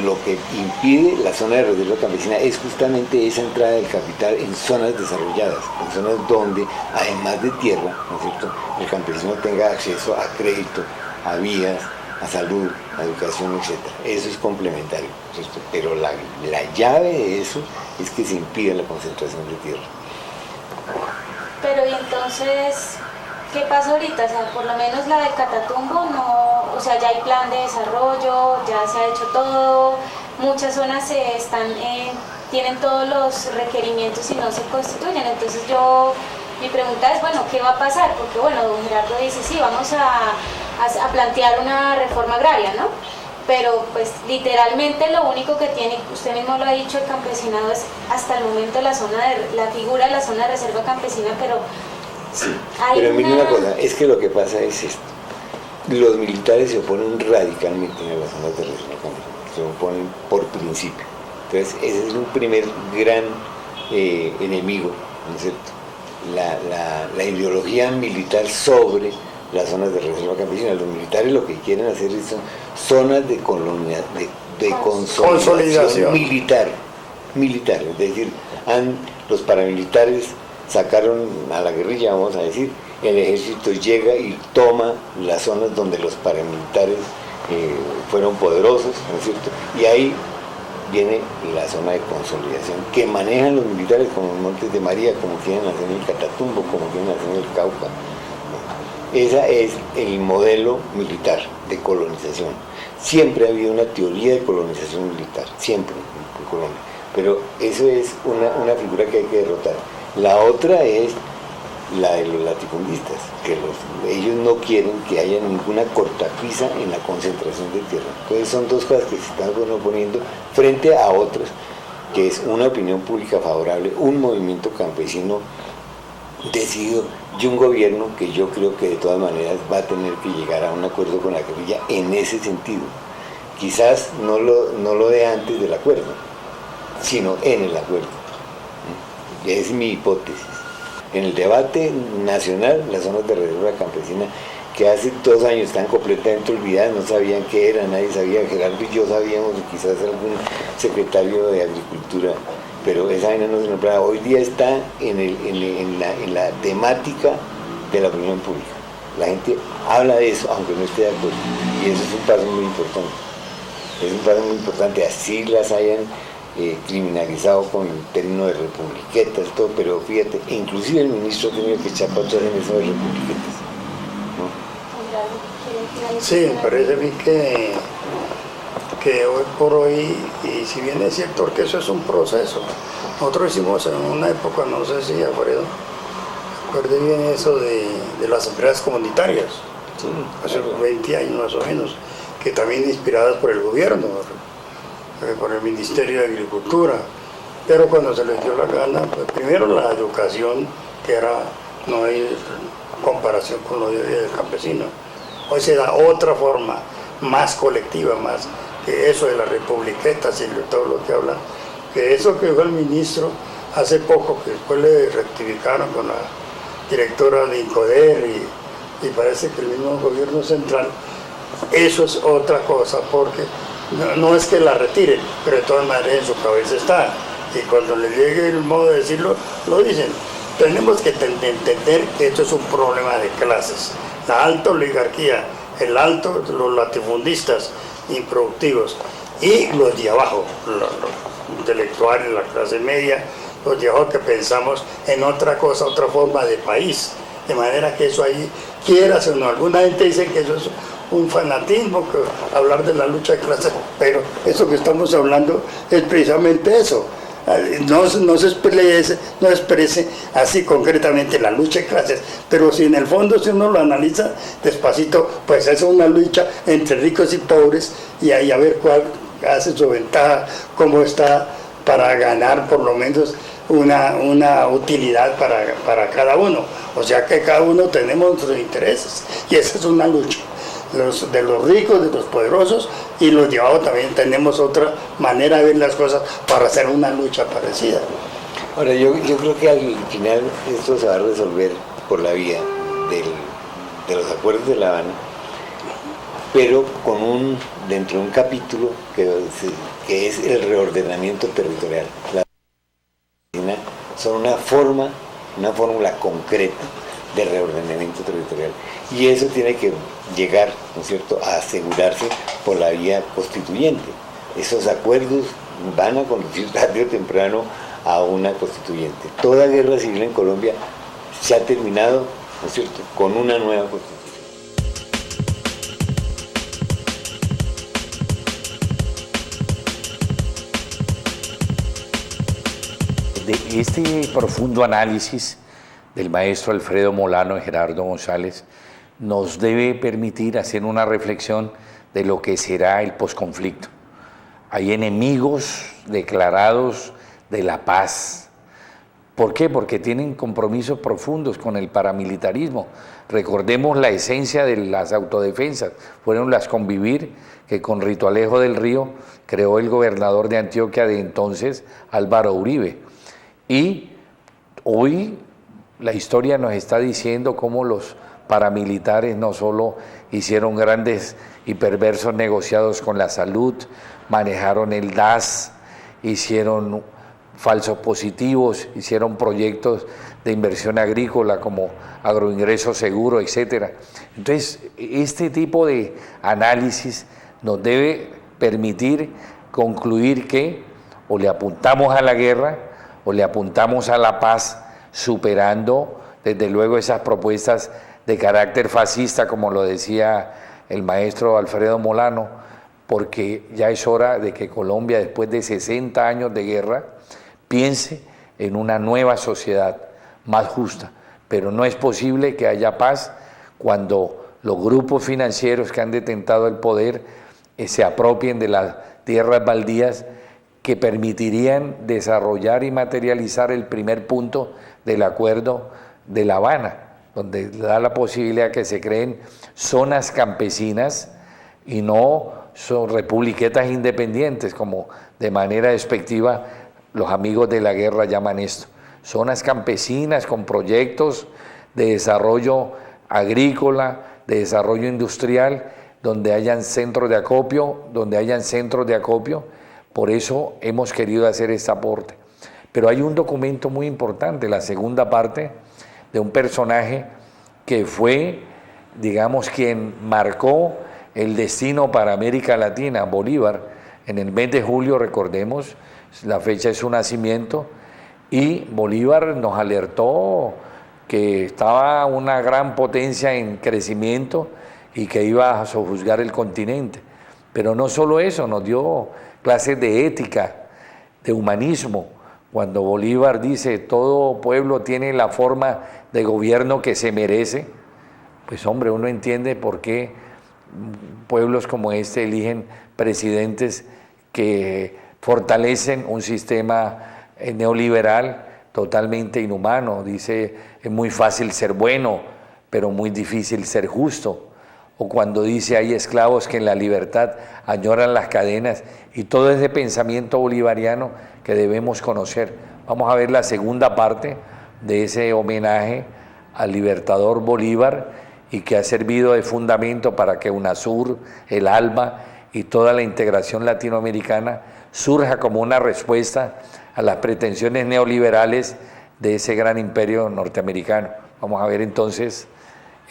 Lo que impide la zona de reserva campesina es justamente esa entrada del capital en zonas desarrolladas, en zonas donde, además de tierra, ¿no es cierto?, el campesino tenga acceso a crédito, a vías, a salud, a educación, etc. Eso es complementario, ¿cierto? Pero la llave de eso es que se impide la concentración de tierra. Pero y entonces, ¿qué pasa ahorita? O sea, por lo menos la del Catatumbo no, o sea, ya hay plan de desarrollo, ya se ha hecho todo, muchas zonas tienen todos los requerimientos y no se constituyen. Entonces mi pregunta es, bueno, ¿qué va a pasar? Porque bueno, don Gerardo dice, sí, vamos a plantear una reforma agraria, ¿no? Pero pues literalmente lo único que tiene, usted mismo lo ha dicho, el campesinado es hasta el momento la figura de la zona de reserva campesina, pero sí, pero mire una cosa, es que lo que pasa es esto. Los militares se oponen radicalmente a las zonas de reserva campesina, se oponen por principio. Entonces ese es un primer gran enemigo, ¿no es cierto? La ideología militar sobre las zonas de reserva campesina. Los militares lo que quieren hacer son zonas de consolidación militar, es decir, los paramilitares sacaron a la guerrilla, vamos a decir, el ejército llega y toma las zonas donde los paramilitares fueron poderosos, ¿no es cierto? Y ahí viene la zona de consolidación que manejan los militares como los Montes de María, como quieren hacer en el Catatumbo, como quieren hacer en el Cauca. Ese es el modelo militar de colonización. Siempre ha habido una teoría de colonización militar, siempre en Colombia, pero eso es una figura que hay que derrotar. La otra es la de los latifundistas, que ellos no quieren que haya ninguna cortapisa en la concentración de tierra. Entonces son dos cosas que se están poniendo frente a otras, que es una opinión pública favorable, un movimiento campesino decidido y un gobierno que yo creo que de todas maneras va a tener que llegar a un acuerdo con la guerrilla en ese sentido. Quizás no lo de antes del acuerdo, sino en el acuerdo. Es mi hipótesis. En el debate nacional, las zonas de reserva campesina, que hace 2 años están completamente olvidadas, no sabían qué era, nadie sabía, Gerardo y yo sabíamos, quizás algún secretario de Agricultura, pero esa vaina no se nombraba. Hoy día está en la temática de la opinión pública. La gente habla de eso, aunque no esté de acuerdo, y eso es un paso muy importante. Es un paso muy importante, así las hayan criminalizado con el término de republiquetas, todo, pero fíjate, inclusive el ministro ha tenido que echar para atrás en eso de republiquetas, ¿no? Sí, me parece a mí que hoy por hoy, y si bien es cierto que eso es un proceso, nosotros hicimos en una época, no sé si Alfredo recuerde bien eso de las empresas comunitarias, sí, hace 20 años más o menos, que también inspiradas por el gobierno, por el Ministerio de Agricultura, pero cuando se les dio la gana, pues primero la educación, que no hay comparación con lo del campesino. Hoy se da otra forma, más colectiva, más que eso de las republiquetas y de todo lo que hablan, que eso que dijo el ministro hace poco, que después le rectificaron con la directora de INCODER y parece que el mismo gobierno central, eso es otra cosa, porque no es que la retiren, pero de todas maneras en su cabeza está, y cuando le llegue el modo de decirlo, lo dicen. Tenemos que entender que esto es un problema de clases. La alta oligarquía, los latifundistas improductivos y los de abajo, los intelectuales, la clase media, los de abajo que pensamos en otra cosa, otra forma de país. De manera que eso ahí, quieras o no, alguna gente dice que eso es un fanatismo, que hablar de la lucha de clases, pero eso que estamos hablando es precisamente eso. No se exprese así concretamente la lucha de clases, pero si en el fondo, si uno lo analiza despacito, pues es una lucha entre ricos y pobres, y ahí a ver cuál hace su ventaja, cómo está para ganar por lo menos una utilidad para cada uno. O sea que cada uno tenemos nuestros intereses, y esa es una lucha. De los ricos, de los poderosos, y los de abajo también tenemos otra manera de ver las cosas para hacer una lucha parecida. Ahora, yo creo que al final esto se va a resolver por la vía de los acuerdos de La Habana, pero dentro de un capítulo que es el reordenamiento territorial. Las son una fórmula concreta de reordenamiento territorial, y eso tiene que llegar, ¿no es cierto?, a asegurarse por la vía constituyente. Esos acuerdos van a conducir tarde o temprano a una constituyente. Toda guerra civil en Colombia se ha terminado, ¿no es cierto?, con una nueva constitución. De este profundo análisis del maestro Alfredo Molano y Gerardo González nos debe permitir hacer una reflexión de lo que será el posconflicto. Hay enemigos declarados de la paz. ¿Por qué? Porque tienen compromisos profundos con el paramilitarismo. Recordemos la esencia de las autodefensas, fueron las Convivir, que con Rito Alejo del Río creó el gobernador de Antioquia de entonces, Álvaro Uribe. Y hoy la historia nos está diciendo cómo los paramilitares no solo hicieron grandes y perversos negociados con la salud, manejaron el DAS, hicieron falsos positivos, hicieron proyectos de inversión agrícola como agroingreso seguro, etc. Entonces, este tipo de análisis nos debe permitir concluir que o le apuntamos a la guerra o le apuntamos a la paz, superando desde luego esas propuestas de carácter fascista, como lo decía el maestro Alfredo Molano, porque ya es hora de que Colombia, después de 60 años de guerra, piense en una nueva sociedad más justa. Pero no es posible que haya paz cuando los grupos financieros que han detentado el poder se apropien de las tierras baldías que permitirían desarrollar y materializar el primer punto del acuerdo de La Habana, donde da la posibilidad que se creen zonas campesinas y no son republiquetas independientes, como de manera despectiva los amigos de la guerra llaman esto. Zonas campesinas con proyectos de desarrollo agrícola, de desarrollo industrial, donde hayan centros de acopio, Por eso hemos querido hacer este aporte. Pero hay un documento muy importante, la segunda parte, de un personaje que fue, digamos, quien marcó el destino para América Latina, Bolívar, en el mes de julio, recordemos, la fecha de su nacimiento, y Bolívar nos alertó que estaba una gran potencia en crecimiento y que iba a sojuzgar el continente. Pero no solo eso, nos dio clases de ética, de humanismo, cuando Bolívar dice todo pueblo tiene la forma de gobierno que se merece. Pues hombre, uno entiende por qué pueblos como este eligen presidentes que fortalecen un sistema neoliberal totalmente inhumano. Dice, es muy fácil ser bueno, pero muy difícil ser justo. O cuando dice, hay esclavos que en la libertad añoran las cadenas, y todo ese pensamiento bolivariano que debemos conocer. Vamos a ver la segunda parte de ese homenaje al libertador Bolívar, y que ha servido de fundamento para que UNASUR, el ALBA y toda la integración latinoamericana surja como una respuesta a las pretensiones neoliberales de ese gran imperio norteamericano. Vamos a ver entonces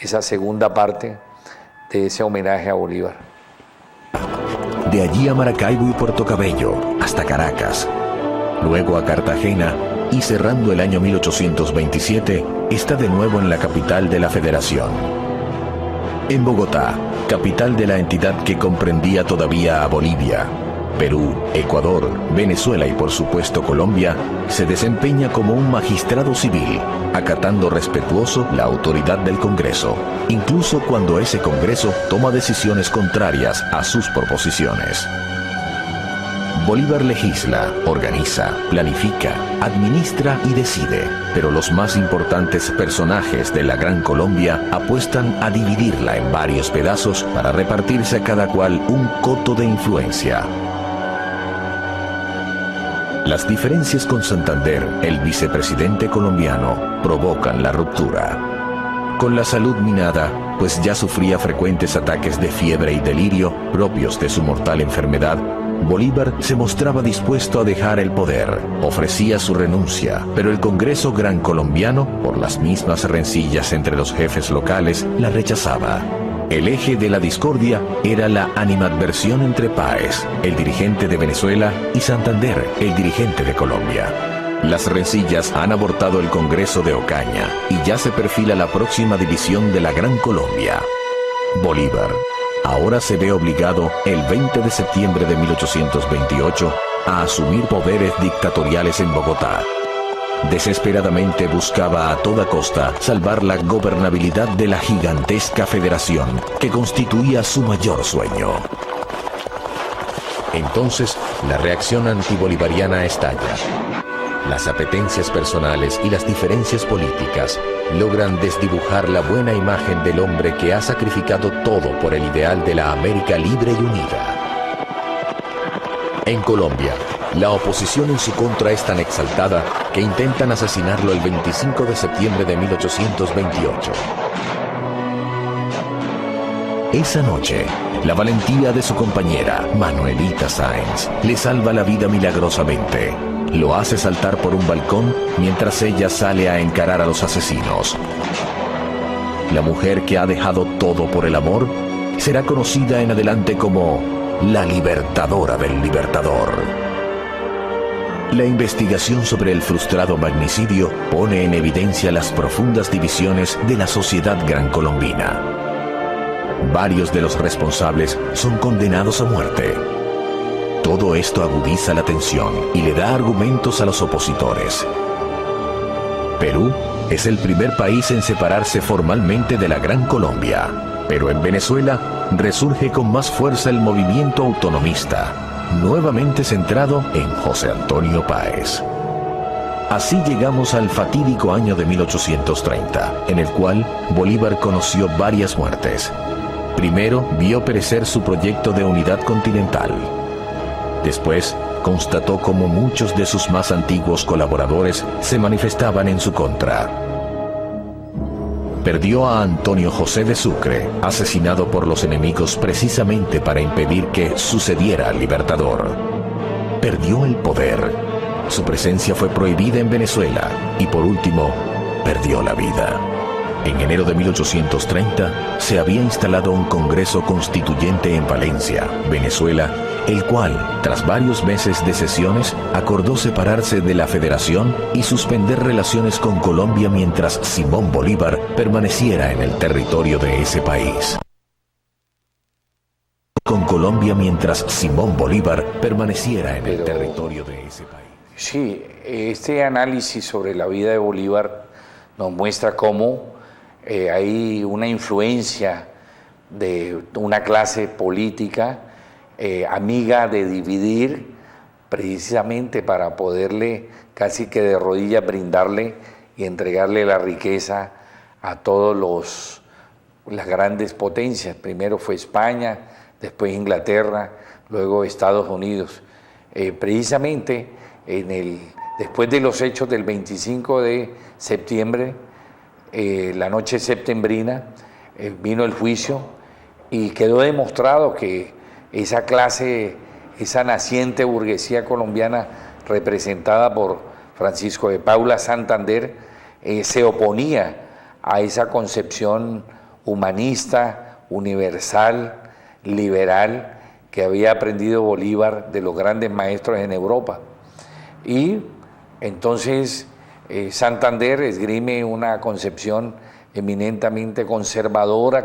esa segunda parte de ese homenaje a Bolívar. De allí a Maracaibo y Puerto Cabello, hasta Caracas, luego a Cartagena, y cerrando el año 1827, está de nuevo en la capital de la Federación. En Bogotá, capital de la entidad que comprendía todavía a Bolivia, Perú, Ecuador, Venezuela y por supuesto Colombia, se desempeña como un magistrado civil, acatando respetuoso la autoridad del Congreso, incluso cuando ese Congreso toma decisiones contrarias a sus proposiciones. Bolívar legisla, organiza, planifica, administra y decide, pero los más importantes personajes de la Gran Colombia apuestan a dividirla en varios pedazos para repartirse a cada cual un coto de influencia. Las diferencias con Santander, el vicepresidente colombiano, provocan la ruptura. Con la salud minada, pues ya sufría frecuentes ataques de fiebre y delirio propios de su mortal enfermedad, Bolívar se mostraba dispuesto a dejar el poder, ofrecía su renuncia, pero el Congreso Gran Colombiano, por las mismas rencillas entre los jefes locales, la rechazaba. El eje de la discordia era la animadversión entre Páez, el dirigente de Venezuela, y Santander, el dirigente de Colombia. Las rencillas han abortado el Congreso de Ocaña y ya se perfila la próxima división de la Gran Colombia. Bolívar ahora se ve obligado, el 20 de septiembre de 1828, a asumir poderes dictatoriales en Bogotá. Desesperadamente buscaba a toda costa salvar la gobernabilidad de la gigantesca federación que constituía su mayor sueño. Entonces, la reacción antibolivariana estalla. Las apetencias personales y las diferencias políticas logran desdibujar la buena imagen del hombre que ha sacrificado todo por el ideal de la América libre y unida. En Colombia, la oposición en su contra es tan exaltada que intentan asesinarlo el 25 de septiembre de 1828. Esa noche, la valentía de su compañera, Manuelita Sáenz, le salva la vida milagrosamente. Lo hace saltar por un balcón mientras ella sale a encarar a los asesinos. La mujer que ha dejado todo por el amor será conocida en adelante como la libertadora del libertador. La investigación sobre el frustrado magnicidio pone en evidencia las profundas divisiones de la sociedad gran colombina. Varios de los responsables son condenados a muerte. Todo esto agudiza la tensión y le da argumentos a los opositores. Perú es el primer país en separarse formalmente de la Gran Colombia, pero en Venezuela resurge con más fuerza el movimiento autonomista, nuevamente centrado en José Antonio Páez. Así llegamos al fatídico año de 1830, en el cual Bolívar conoció varias muertes. Primero, vio perecer su proyecto de unidad continental. Después, constató cómo muchos de sus más antiguos colaboradores se manifestaban en su contra. Perdió a Antonio José de Sucre, asesinado por los enemigos precisamente para impedir que sucediera al Libertador. Perdió el poder. Su presencia fue prohibida en Venezuela y, por último, perdió la vida. En enero de 1830 se había instalado un Congreso Constituyente en Valencia, Venezuela, el cual, tras varios meses de sesiones, acordó separarse de la Federación y suspender relaciones con Colombia mientras Simón Bolívar permaneciera en el territorio de ese país. Sí, este análisis sobre la vida de Bolívar nos muestra cómo hay una influencia de una clase política amiga de dividir, precisamente para poderle casi que de rodillas brindarle y entregarle la riqueza a todas las grandes potencias. Primero fue España, después Inglaterra, luego Estados Unidos. Precisamente después de los hechos del 25 de septiembre, la noche septembrina, vino el juicio y quedó demostrado que esa clase, esa naciente burguesía colombiana representada por Francisco de Paula Santander, se oponía a esa concepción humanista, universal, liberal, que había aprendido Bolívar de los grandes maestros en Europa. Y entonces Santander esgrime una concepción eminentemente conservadora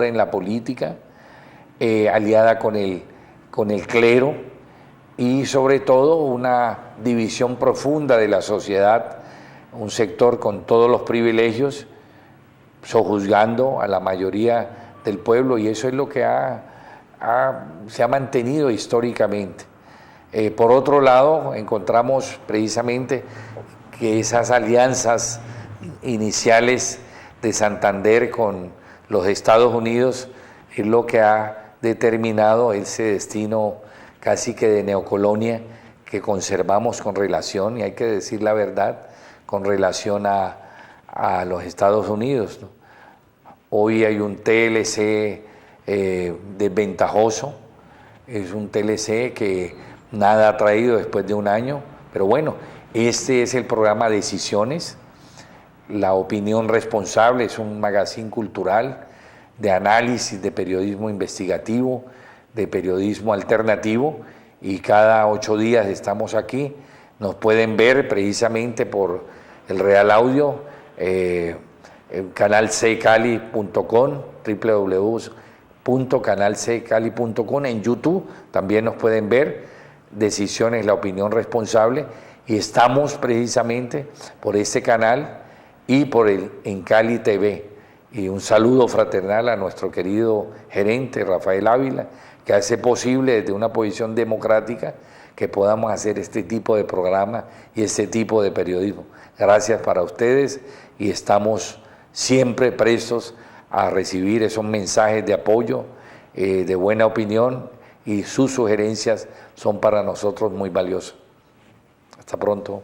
en la política, aliada con el clero, y sobre todo una división profunda de la sociedad, un sector con todos los privilegios, sojuzgando a la mayoría del pueblo, y eso es lo que se ha mantenido históricamente. Por otro lado, encontramos precisamente que esas alianzas iniciales de Santander con los Estados Unidos es lo que ha determinado ese destino casi que de neocolonia que conservamos con relación, y hay que decir la verdad, con relación a los Estados Unidos, ¿no? Hoy hay un TLC desventajoso, es un TLC que nada ha traído después de un año, pero bueno, este es el programa Decisiones. La Opinión Responsable es un magazine cultural de análisis, de periodismo investigativo, de periodismo alternativo, y cada 8 días estamos aquí. Nos pueden ver precisamente por el Real Audio, en canalccali.com, www.canalccali.com, en YouTube también nos pueden ver. Decisiones, la opinión responsable, y estamos precisamente por este canal y por en Cali TV. Y un saludo fraternal a nuestro querido gerente Rafael Ávila, que hace posible desde una posición democrática que podamos hacer este tipo de programa y este tipo de periodismo. Gracias para ustedes, y estamos siempre prestos a recibir esos mensajes de apoyo, de buena opinión, y sus sugerencias son para nosotros muy valiosas. Hasta pronto.